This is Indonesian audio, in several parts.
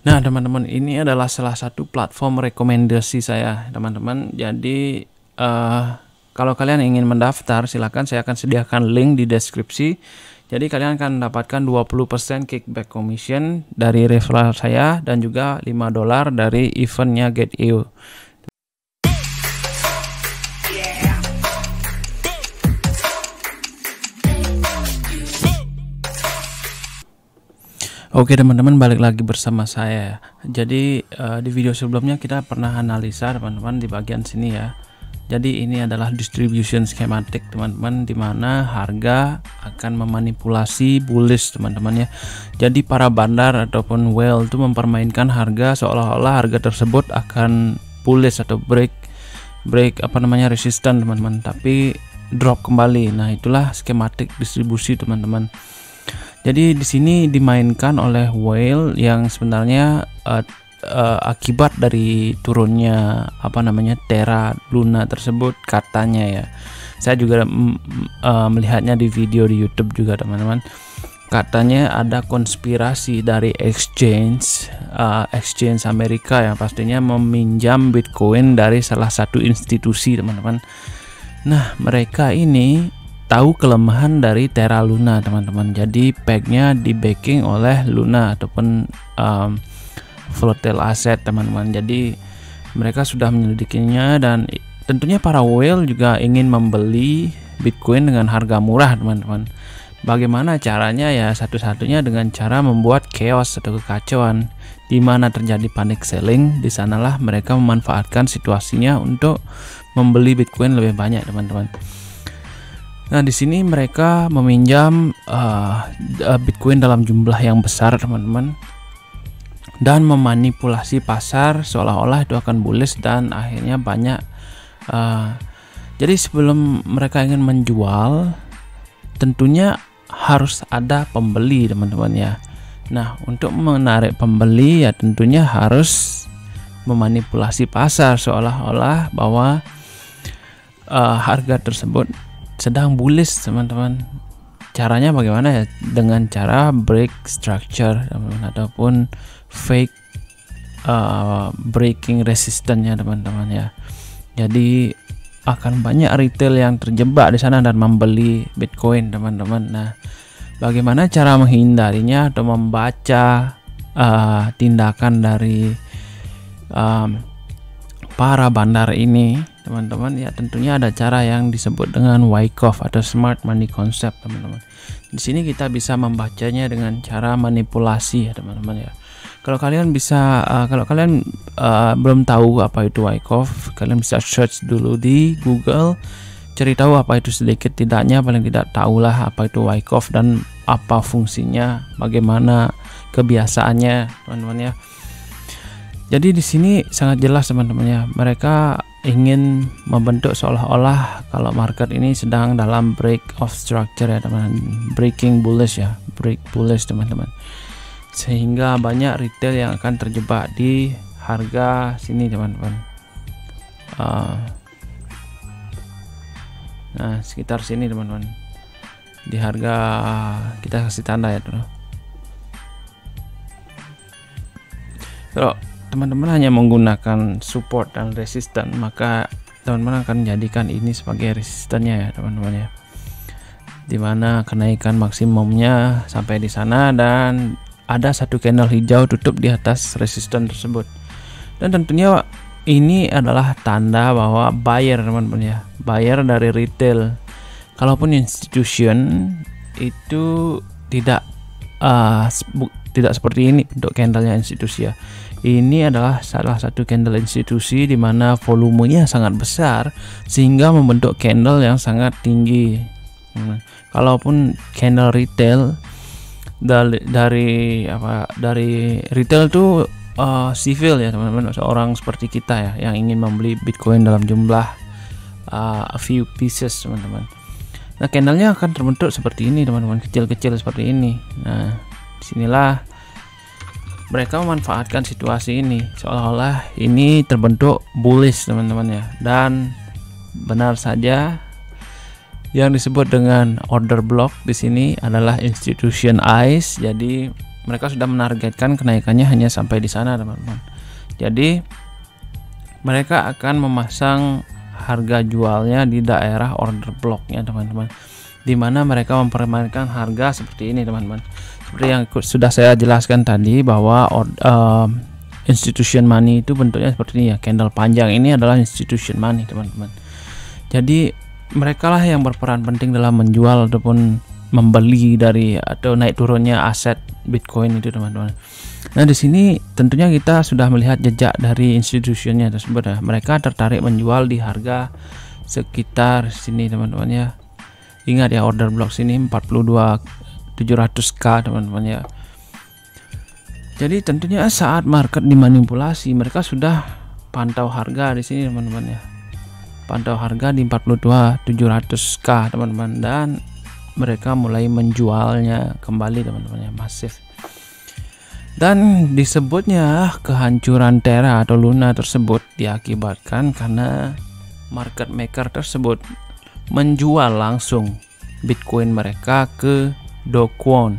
Nah, teman-teman, ini adalah salah satu platform rekomendasi saya, teman-teman. Jadi, kalau kalian ingin mendaftar, silakan, saya akan sediakan link di deskripsi. Jadi kalian akan mendapatkan 20% kickback commission dari referral saya dan juga $5 dari eventnya Get.io. Oke teman-teman, balik lagi bersama saya. Jadi di video sebelumnya kita pernah analisa teman-teman di bagian sini ya. Jadi ini adalah distribution schematic teman-teman, dimana harga akan memanipulasi bullish teman-teman ya. Jadi para bandar ataupun whale itu mempermainkan harga seolah-olah harga tersebut akan bullish atau break resisten teman-teman, tapi drop kembali. Nah, itulah skematik distribusi teman-teman. Jadi di sini dimainkan oleh whale yang sebenarnya akibat dari turunnya Terra Luna tersebut katanya ya. Saya juga melihatnya di video di YouTube juga teman-teman. Katanya ada konspirasi dari exchange Amerika yang pastinya meminjam Bitcoin dari salah satu institusi teman-teman. Nah, mereka ini tahu kelemahan dari Terra Luna teman-teman. Jadi pegnya di backing oleh Luna ataupun volatile asset teman-teman. Jadi mereka sudah menyelidikinya dan tentunya para whale juga ingin membeli Bitcoin dengan harga murah teman-teman. Bagaimana caranya ya? Satu-satunya dengan cara membuat chaos atau kekacauan, di mana terjadi panic selling. Di sanalah mereka memanfaatkan situasinya untuk membeli Bitcoin lebih banyak teman-teman. Nah, di sini mereka meminjam Bitcoin dalam jumlah yang besar teman-teman, dan memanipulasi pasar seolah-olah itu akan bullish dan akhirnya banyak. Jadi sebelum mereka ingin menjual, tentunya harus ada pembeli teman-teman ya. Nah, untuk menarik pembeli ya tentunya harus memanipulasi pasar seolah-olah bahwa harga tersebut sedang bullish teman-teman. Caranya bagaimana ya? Dengan cara break structure teman-teman, ataupun fake breaking resistance-nya teman-teman ya. Jadi akan banyak retail yang terjebak di sana dan membeli Bitcoin teman-teman. Nah, bagaimana cara menghindarinya atau membaca tindakan dari para bandar ini teman-teman ya? Tentunya ada cara yang disebut dengan Wyckoff atau smart money concept teman-teman. Di sini kita bisa membacanya dengan cara manipulasi ya teman-teman ya. Kalau kalian belum tahu apa itu Wyckoff, kalian bisa search dulu di Google, cari tahu apa itu sedikit tidaknya, paling tidak tahulah apa itu Wyckoff dan apa fungsinya, bagaimana kebiasaannya teman-teman ya. Jadi di sini sangat jelas teman-teman ya, mereka ingin membentuk seolah-olah kalau market ini sedang dalam break of structure ya teman-teman, breaking bullish ya, break bullish teman-teman, sehingga banyak retail yang akan terjebak di harga sini teman-teman. Nah, sekitar sini teman-teman, di harga, kita kasih tanda ya tuh. Kalau teman-teman hanya menggunakan support dan resisten, maka teman-teman akan jadikan ini sebagai resistennya ya teman-teman ya, dimana kenaikan maksimumnya sampai di sana dan ada satu candle hijau tutup di atas resisten tersebut. Dan tentunya ini adalah tanda bahwa buyer teman-teman ya, buyer dari retail. Kalaupun institution itu tidak seperti ini bentuk candlenya institusi ya. Ini adalah salah satu candle institusi di mana volumenya sangat besar sehingga membentuk candle yang sangat tinggi. Kalaupun candle retail dari retail itu civil ya teman-teman, seorang seperti kita ya yang ingin membeli Bitcoin dalam jumlah a few pieces teman-teman. Nah, candlenya akan terbentuk seperti ini teman-teman, kecil-kecil seperti ini. Nah, disinilah mereka memanfaatkan situasi ini seolah-olah ini terbentuk bullish teman-teman ya. Dan benar saja, yang disebut dengan order block di sini adalah institution eyes. Jadi mereka sudah menargetkan kenaikannya hanya sampai di sana, teman-teman. Jadi mereka akan memasang harga jualnya di daerah order blocknya, teman-teman, di mana mereka mempermainkan harga seperti ini, teman-teman. Seperti yang sudah saya jelaskan tadi, bahwa institution money itu bentuknya seperti ini ya, candle panjang ini adalah institution money, teman-teman. Jadi mereka lah yang berperan penting dalam menjual ataupun membeli dari atau naik turunnya aset Bitcoin itu, teman-teman. Nah, di sini tentunya kita sudah melihat jejak dari institusinya tersebut ya. Mereka tertarik menjual di harga sekitar sini, teman-teman ya. Ingat ya, order block sini 42.700K, teman-teman ya. Jadi tentunya saat market dimanipulasi, mereka sudah pantau harga di sini, teman-teman ya. Pantau harga di 42.700K, teman-teman, dan mereka mulai menjualnya kembali, teman-teman ya, masif. Dan disebutnya kehancuran Terra atau Luna tersebut diakibatkan karena market maker tersebut menjual langsung Bitcoin mereka ke Do Kwon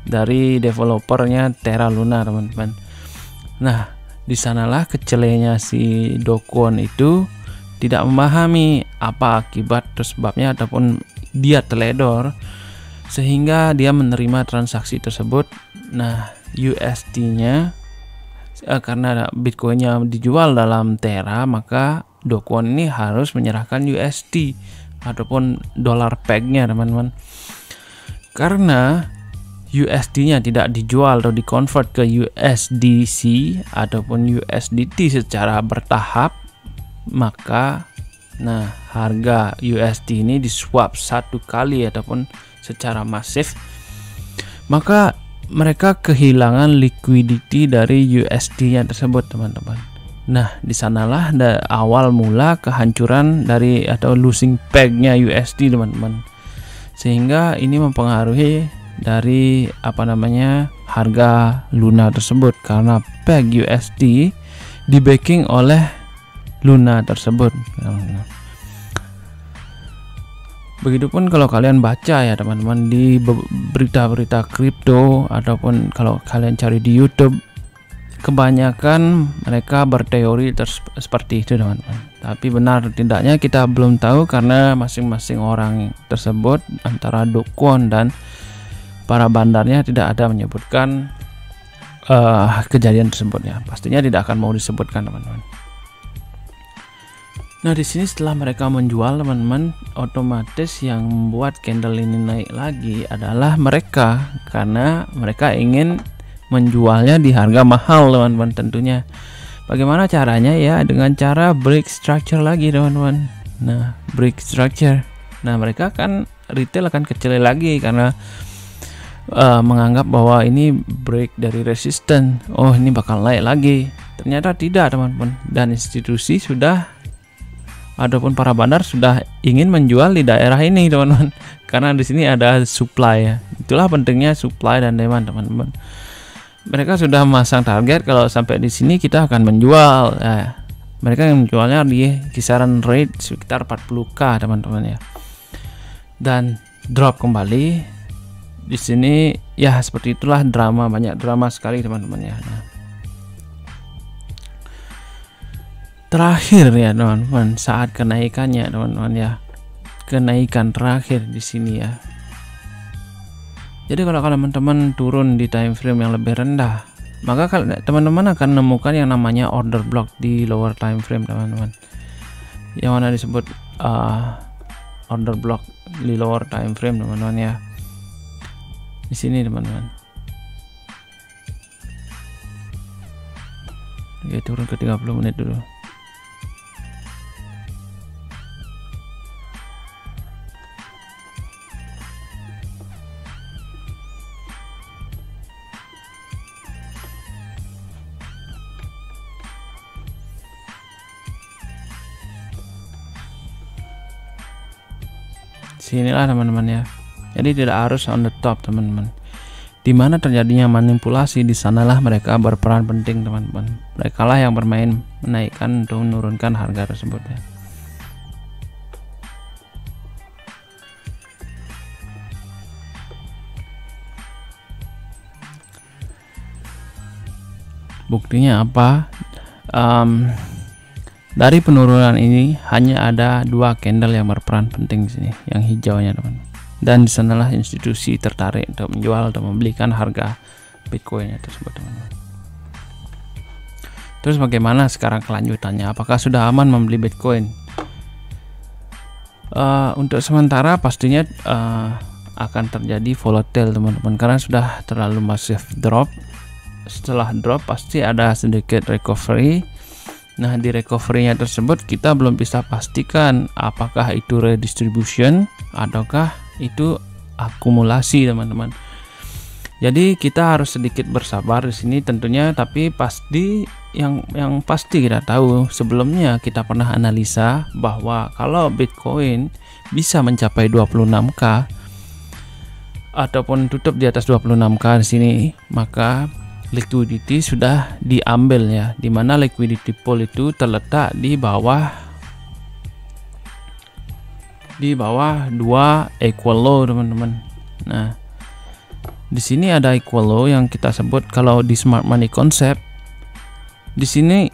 dari developernya Terra Luna, teman-teman. Nah, di sanalah kecelenya si Do Kwon itu tidak memahami apa akibat atau sebabnya, ataupun dia teledor sehingga dia menerima transaksi tersebut. Nah, USD-nya karena Bitcoin-nya dijual dalam Terra, maka Do Kwon ini harus menyerahkan USD ataupun dollar peg-nya, teman-teman. Karena USD-nya tidak dijual atau dikonvert ke USDC ataupun USDT secara bertahap, maka harga USD ini diswap satu kali ataupun secara masif, maka mereka kehilangan liquidity dari USD-nya tersebut, teman-teman. Nah, di sanalah awal mula kehancuran dari atau losing peg-nya USD, teman-teman. Sehingga ini mempengaruhi dari harga Luna tersebut, karena peg USD di backing oleh Luna tersebut. Begitupun kalau kalian baca ya, teman-teman, di berita-berita kripto ataupun kalau kalian cari di YouTube, kebanyakan mereka berteori seperti itu, teman-teman. Tapi benar tidaknya kita belum tahu, karena masing-masing orang tersebut antara Do Kwon dan para bandarnya tidak ada menyebutkan kejadian tersebut ya. Pastinya tidak akan mau disebutkan, teman-teman. Nah, di sini setelah mereka menjual, teman-teman, otomatis yang membuat candle ini naik lagi adalah mereka, karena mereka ingin menjualnya di harga mahal, teman-teman, tentunya. Bagaimana caranya ya? Dengan cara break structure lagi, teman-teman. Nah, break structure. Nah, mereka kan retail akan kecil lagi karena menganggap bahwa ini break dari resisten. Oh, ini bakal naik lagi. Ternyata tidak, teman-teman. Dan institusi sudah ataupun para bandar sudah ingin menjual di daerah ini, teman-teman, karena di sini ada supply ya. Itulah pentingnya supply dan demand, teman-teman. Mereka sudah memasang target kalau sampai di sini kita akan menjual. Nah, mereka yang menjualnya di kisaran rate sekitar 40K, teman-teman ya. Dan drop kembali di sini ya, seperti itulah drama, banyak drama sekali, teman-teman ya. Nah, terakhir ya, teman-teman, saat kenaikannya, teman-teman ya, kenaikan terakhir di sini ya. Jadi kalau teman-teman turun di time frame yang lebih rendah, maka teman-teman akan menemukan yang namanya order block di lower time frame, teman-teman. Yang mana disebut order block di lower time frame, teman-teman ya. Di sini, teman-teman. Oke, turun ke 30 menit dulu. Sinilah, teman-teman ya. Jadi tidak harus on the top, teman-teman. Di mana terjadinya manipulasi, di sanalah mereka berperan penting, teman-teman. Mereka lah yang bermain menaikkan atau menurunkan harga tersebut ya. Buktinya apa? Dari penurunan ini hanya ada 2 candle yang berperan penting di sini, yang hijaunya teman. Dan di sanalah institusi tertarik untuk menjual atau membelikan harga Bitcoinnya tersebut teman-teman. Terus bagaimana sekarang kelanjutannya? Apakah sudah aman membeli Bitcoin? Untuk sementara pastinya akan terjadi volatile teman-teman, karena sudah terlalu masif drop. Setelah drop pasti ada sedikit recovery. Nah, di recovery-nya tersebut kita belum bisa pastikan apakah itu redistribution ataukah itu akumulasi teman-teman. Jadi kita harus sedikit bersabar di sini tentunya, tapi pasti yang pasti kita tahu sebelumnya kita pernah analisa bahwa kalau Bitcoin bisa mencapai 26k ataupun tutup di atas 26k di sini, maka liquidity sudah diambil ya, dimana liquidity pool itu terletak di bawah 2 equal low teman-teman. Nah, di sini ada equal low yang kita sebut kalau di smart money concept di sini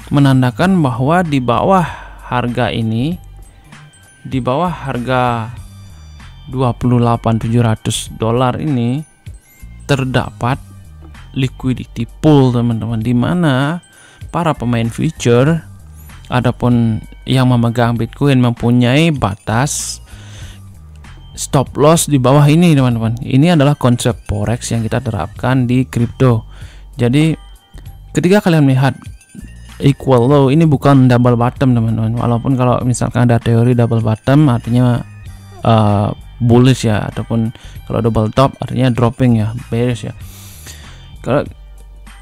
menandakan bahwa di bawah harga ini, di bawah harga $28.700 ini terdapat liquidity pool teman-teman, di mana para pemain future ataupun yang memegang Bitcoin mempunyai batas stop loss di bawah ini teman-teman. Ini adalah konsep forex yang kita terapkan di kripto. Jadi ketika kalian melihat equal low, ini bukan double bottom teman-teman. Walaupun kalau misalkan ada teori double bottom artinya bullish ya, ataupun kalau double top artinya dropping ya, bearish ya. Kalau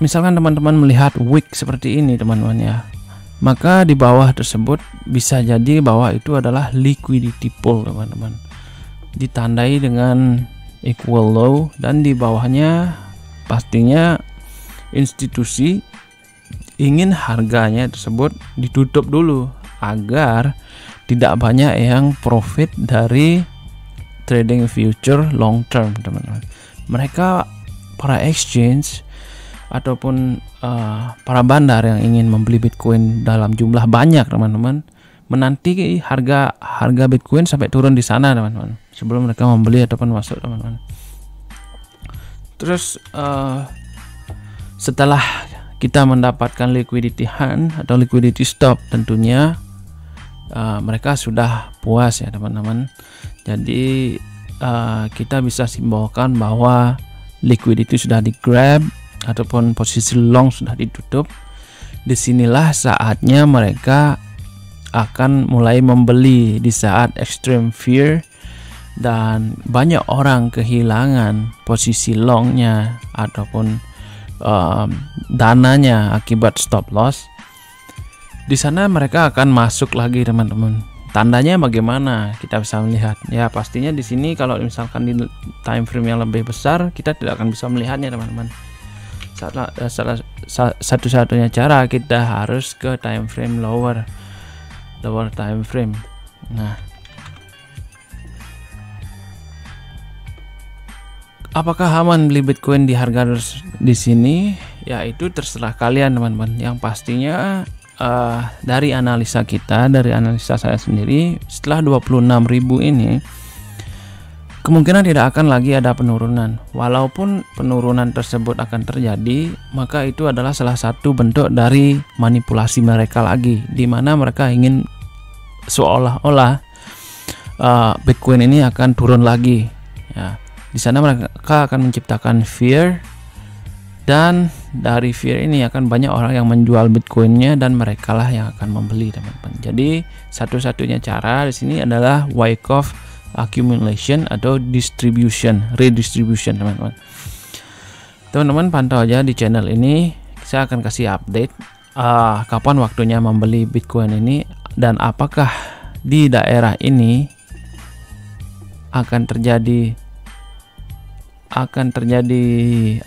misalkan teman-teman melihat wick seperti ini teman-teman ya, maka di bawah tersebut bisa jadi bahwa itu adalah liquidity pool teman-teman, ditandai dengan equal low, dan di bawahnya pastinya institusi ingin harganya tersebut ditutup dulu agar tidak banyak yang profit dari trading future long term teman-teman. Mereka para exchange ataupun para bandar yang ingin membeli Bitcoin dalam jumlah banyak teman-teman, menanti harga Bitcoin sampai turun di sana teman-teman sebelum mereka membeli ataupun masuk teman-teman. Terus setelah kita mendapatkan liquidity hand atau liquidity stop, tentunya mereka sudah puas ya teman-teman. Jadi kita bisa simbolkan bahwa liquidity sudah di grab ataupun posisi long sudah ditutup. Disinilah saatnya mereka akan mulai membeli di saat extreme fear dan banyak orang kehilangan posisi longnya ataupun dananya akibat stop loss. Di sana mereka akan masuk lagi teman-teman. Tandanya bagaimana kita bisa melihat? Ya pastinya di sini kalau misalkan di time frame yang lebih besar kita tidak akan bisa melihatnya teman-teman. Satu-satunya cara kita harus ke time frame lower time frame. Nah, apakah aman beli Bitcoin di harga di sini? Ya itu terserah kalian teman-teman. Yang pastinya dari analisa kita, dari analisa saya sendiri, setelah 26.000 ini kemungkinan tidak akan lagi ada penurunan. Walaupun penurunan tersebut akan terjadi, maka itu adalah salah satu bentuk dari manipulasi mereka lagi, di mana mereka ingin seolah-olah Bitcoin ini akan turun lagi. Ya, di sana mereka akan menciptakan fear, dan dari fear ini akan banyak orang yang menjual Bitcoinnya dan mereka lah yang akan membeli teman-teman. Jadi satu-satunya cara di sini adalah Wyckoff accumulation atau redistribution teman-teman. Teman-teman pantau aja di channel ini, saya akan kasih update kapan waktunya membeli Bitcoin ini dan apakah di daerah ini akan terjadi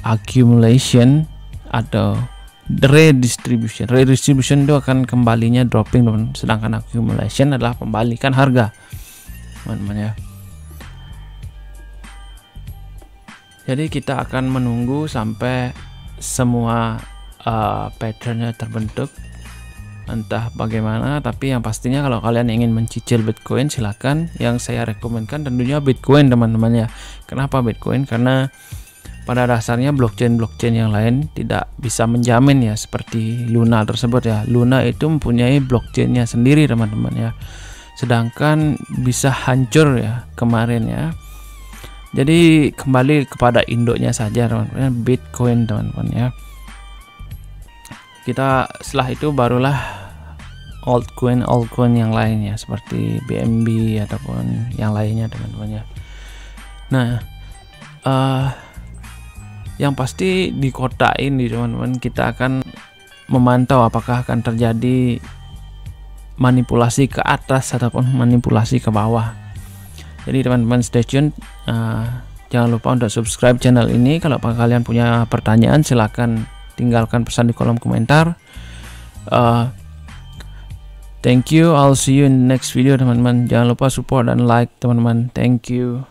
accumulation atau redistribution. Redistribution itu akan kembalinya dropping, sedangkan accumulation adalah pembalikan harga teman-teman ya. Jadi kita akan menunggu sampai semua patternnya terbentuk, entah bagaimana, tapi yang pastinya kalau kalian ingin mencicil Bitcoin, silakan. Yang saya rekomendkan tentunya Bitcoin, teman-teman ya. Kenapa Bitcoin? Karena pada dasarnya blockchain yang lain tidak bisa menjamin ya, seperti Luna tersebut ya. Luna itu mempunyai blockchainnya sendiri, teman-teman ya, sedangkan bisa hancur ya kemarin ya. Jadi kembali kepada induknya saja, teman-teman, Bitcoin, teman-teman ya. Kita setelah itu barulah altcoin yang lainnya seperti BNB ataupun yang lainnya, teman-teman ya. Nah, yang pasti di kota ini, teman-teman, kita akan memantau apakah akan terjadi manipulasi ke atas ataupun manipulasi ke bawah. Jadi teman-teman stay tune. Jangan lupa untuk subscribe channel ini. Kalau kalian punya pertanyaan, silahkan tinggalkan pesan di kolom komentar. Thank you. I'll see you in the next video, teman-teman. Jangan lupa support dan like, teman-teman. Thank you.